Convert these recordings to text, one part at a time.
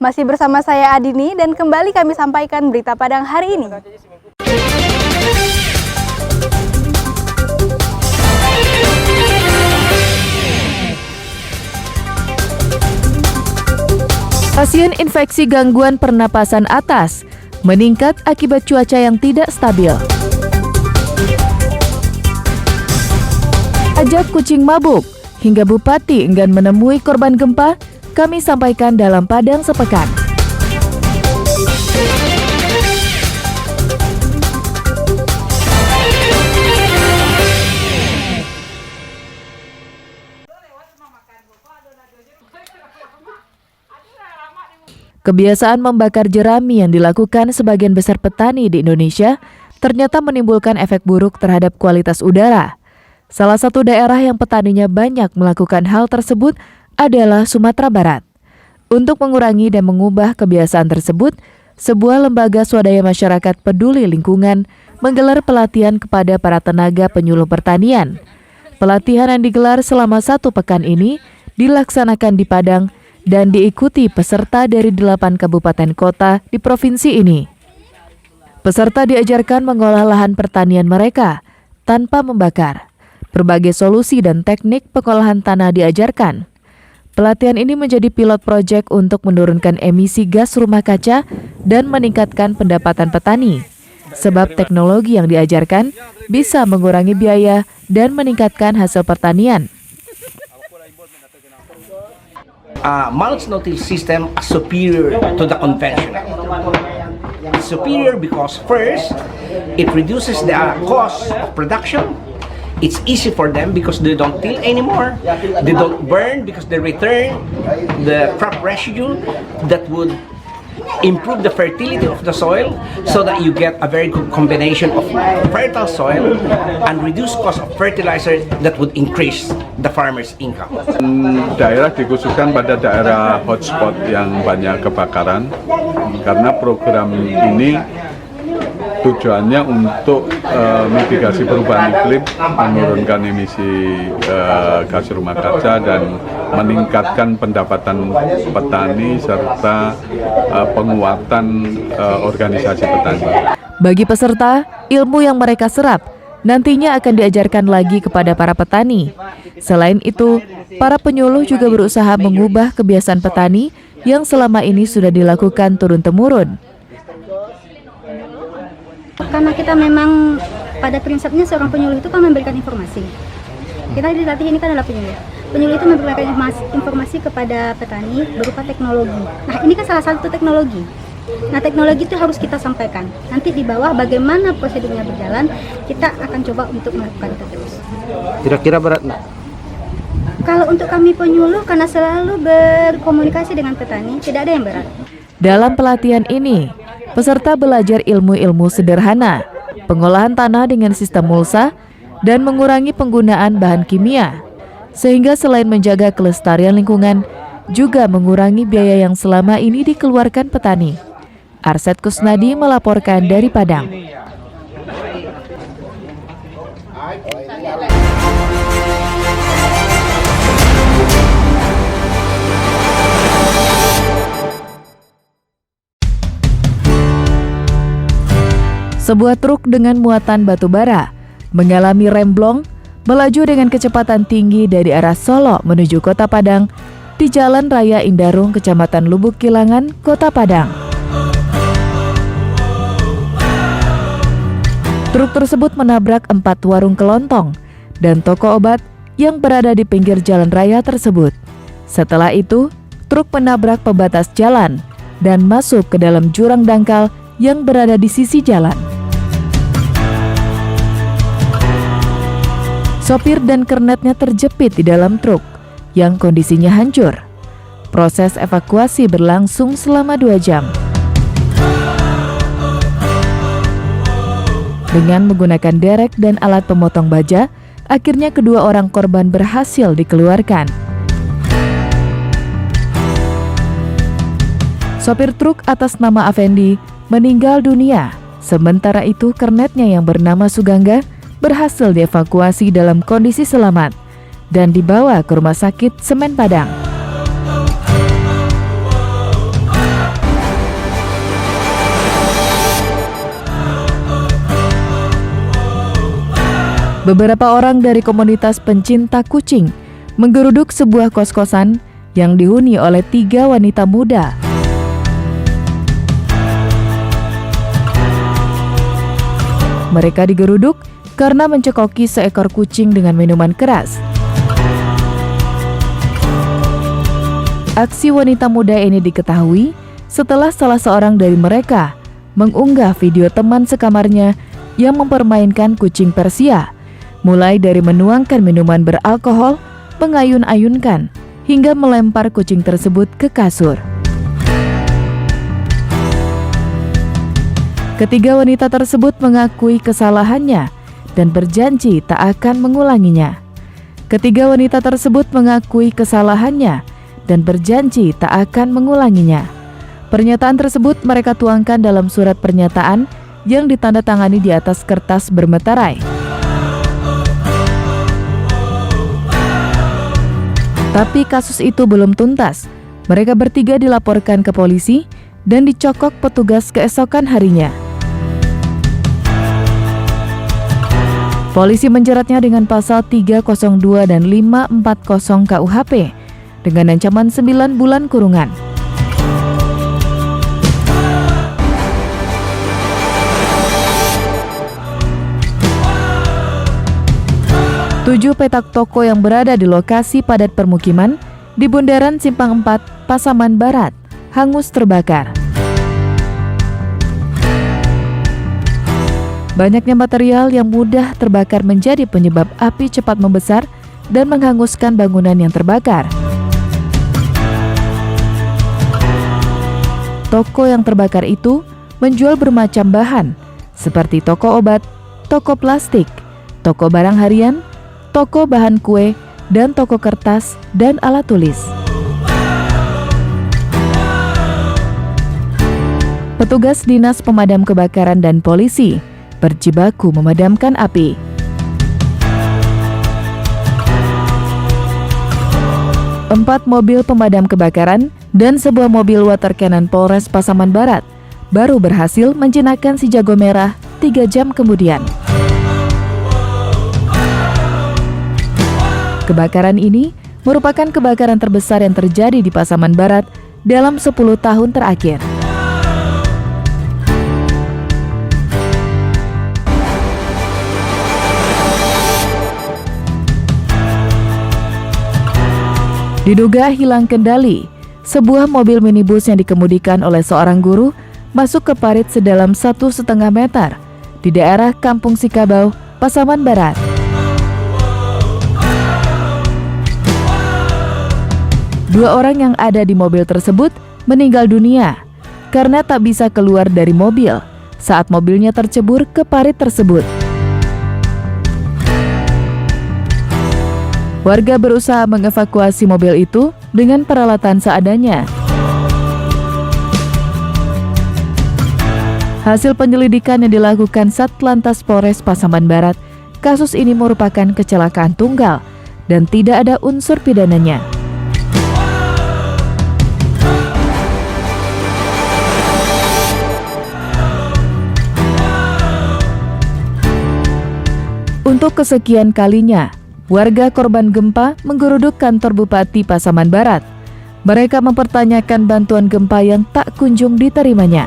Masih bersama saya Adini dan kembali kami sampaikan berita Padang hari ini. Pasien infeksi gangguan pernapasan atas meningkat akibat cuaca yang tidak stabil. Ajak kucing mabuk hingga bupati enggan menemui korban gempa, kami sampaikan dalam Padang Sepekan. Kebiasaan membakar jerami yang dilakukan sebagian besar petani di Indonesia ternyata menimbulkan efek buruk terhadap kualitas udara. Salah satu daerah yang petaninya banyak melakukan hal tersebut adalah Sumatera Barat. Untuk mengurangi dan mengubah kebiasaan tersebut, sebuah lembaga swadaya masyarakat peduli lingkungan menggelar pelatihan kepada para tenaga penyuluh pertanian. Pelatihan yang digelar selama 1 pekan ini dilaksanakan di Padang dan diikuti peserta dari 8 kabupaten kota di provinsi ini. Peserta diajarkan mengolah lahan pertanian mereka tanpa membakar. Berbagai solusi dan teknik pengolahan tanah diajarkan. Pelatihan ini menjadi pilot proyek untuk menurunkan emisi gas rumah kaca dan meningkatkan pendapatan petani. Sebab teknologi yang diajarkan bisa mengurangi biaya dan meningkatkan hasil pertanian. Mulch no-till system is superior to the conventional. Superior because first, it reduces the cost of production. It's easy for them because they don't till anymore. They don't burn because they return the crop residue that would improve the fertility of the soil so that you get a very good combination of fertile soil and reduce cost of fertilizer that would increase the farmer's income. Daerah dikhususkan pada daerah hotspot yang banyak kebakaran karena program ini tujuannya untuk mitigasi perubahan iklim, menurunkan emisi gas rumah kaca dan meningkatkan pendapatan petani serta penguatan organisasi petani. Bagi peserta, ilmu yang mereka serap nantinya akan diajarkan lagi kepada para petani. Selain itu, para penyuluh juga berusaha mengubah kebiasaan petani yang selama ini sudah dilakukan turun-temurun. Karena kita memang pada prinsipnya seorang penyuluh itu kan memberikan informasi. Kita dilatih ini kan adalah penyuluh. Penyuluh itu memberikan informasi kepada petani berupa teknologi. Nah, ini kan salah satu teknologi. Nah, teknologi itu harus kita sampaikan. Nanti di bawah bagaimana prosedurnya berjalan, kita akan coba untuk melakukan itu terus. Kira-kira berat nggak? Kalau untuk kami penyuluh, karena selalu berkomunikasi dengan petani, tidak ada yang berat. Dalam pelatihan ini, peserta belajar ilmu-ilmu sederhana, pengolahan tanah dengan sistem mulsa, dan mengurangi penggunaan bahan kimia. Sehingga selain menjaga kelestarian lingkungan, juga mengurangi biaya yang selama ini dikeluarkan petani. Arset Kusnadi melaporkan dari Padang. Sebuah truk dengan muatan batu bara mengalami remblong melaju dengan kecepatan tinggi dari arah Solo menuju Kota Padang di Jalan Raya Indarung, Kecamatan Lubuk Kilangan, Kota Padang. Truk tersebut menabrak 4 warung kelontong dan toko obat yang berada di pinggir jalan raya tersebut. Setelah itu, truk menabrak pembatas jalan dan masuk ke dalam jurang dangkal yang berada di sisi jalan. Sopir dan kernetnya terjepit di dalam truk yang kondisinya hancur. Proses evakuasi berlangsung selama 2 jam. Dengan menggunakan derek dan alat pemotong baja, akhirnya kedua orang korban berhasil dikeluarkan. Sopir truk atas nama Afendi meninggal dunia, sementara itu kernetnya yang bernama Sugangga berhasil dievakuasi dalam kondisi selamat dan dibawa ke Rumah Sakit Semen Padang. Beberapa orang dari komunitas pencinta kucing menggeruduk sebuah kos-kosan yang dihuni oleh 3 wanita muda. Mereka digeruduk karena mencekoki seekor kucing dengan minuman keras. Aksi wanita muda ini diketahui setelah salah seorang dari mereka mengunggah video teman sekamarnya yang mempermainkan kucing Persia, mulai dari menuangkan minuman beralkohol, mengayun-ayunkan, hingga melempar kucing tersebut ke kasur. Ketiga wanita tersebut mengakui kesalahannya dan berjanji tak akan mengulanginya. Ketiga wanita tersebut mengakui kesalahannya dan berjanji tak akan mengulanginya. Pernyataan tersebut mereka tuangkan dalam surat pernyataan yang ditandatangani di atas kertas bermeterai. Tapi kasus itu belum tuntas. Mereka bertiga dilaporkan ke polisi dan dicokok petugas keesokan harinya. Polisi menjeratnya dengan pasal 302 dan 540 KUHP dengan ancaman 9 bulan kurungan. Tujuh petak toko yang berada di lokasi padat permukiman di Bundaran Simpang 4, Pasaman Barat, hangus terbakar. Banyaknya material yang mudah terbakar menjadi penyebab api cepat membesar dan menghanguskan bangunan yang terbakar. Toko yang terbakar itu menjual bermacam bahan, seperti toko obat, toko plastik, toko barang harian, toko bahan kue, dan toko kertas dan alat tulis. Petugas Dinas Pemadam Kebakaran dan polisi berjibaku memadamkan api. Empat mobil pemadam kebakaran dan sebuah mobil water cannon Polres Pasaman Barat baru berhasil menjinakkan si jago merah 3 jam kemudian. Kebakaran ini merupakan kebakaran terbesar yang terjadi di Pasaman Barat dalam 10 tahun terakhir. Diduga hilang kendali, sebuah mobil minibus yang dikemudikan oleh seorang guru masuk ke parit sedalam 1,5 meter di daerah Kampung Sikabau, Pasaman Barat. Dua orang yang ada di mobil tersebut meninggal dunia karena tak bisa keluar dari mobil saat mobilnya tercebur ke parit tersebut. Warga berusaha mengevakuasi mobil itu dengan peralatan seadanya. Hasil penyelidikan yang dilakukan Satlantas Polres Pasaman Barat, kasus ini merupakan kecelakaan tunggal dan tidak ada unsur pidananya. Untuk kesekian kalinya, warga korban gempa menggeruduk kantor Bupati Pasaman Barat. Mereka mempertanyakan bantuan gempa yang tak kunjung diterimanya.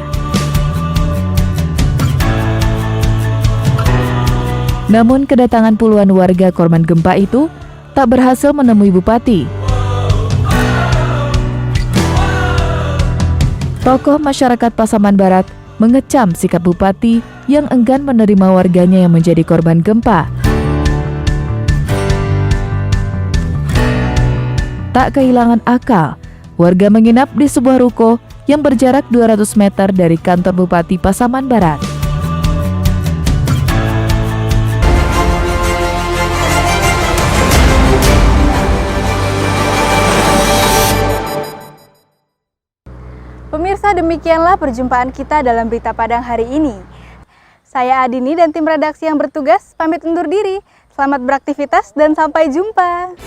Namun kedatangan puluhan warga korban gempa itu tak berhasil menemui Bupati. Tokoh masyarakat Pasaman Barat mengecam sikap Bupati yang enggan menerima warganya yang menjadi korban gempa. Tak kehilangan akal, warga menginap di sebuah ruko yang berjarak 200 meter dari kantor Bupati Pasaman Barat. Pemirsa, demikianlah perjumpaan kita dalam Berita Padang hari ini. Saya Adini dan tim redaksi yang bertugas pamit undur diri. Selamat beraktivitas dan sampai jumpa.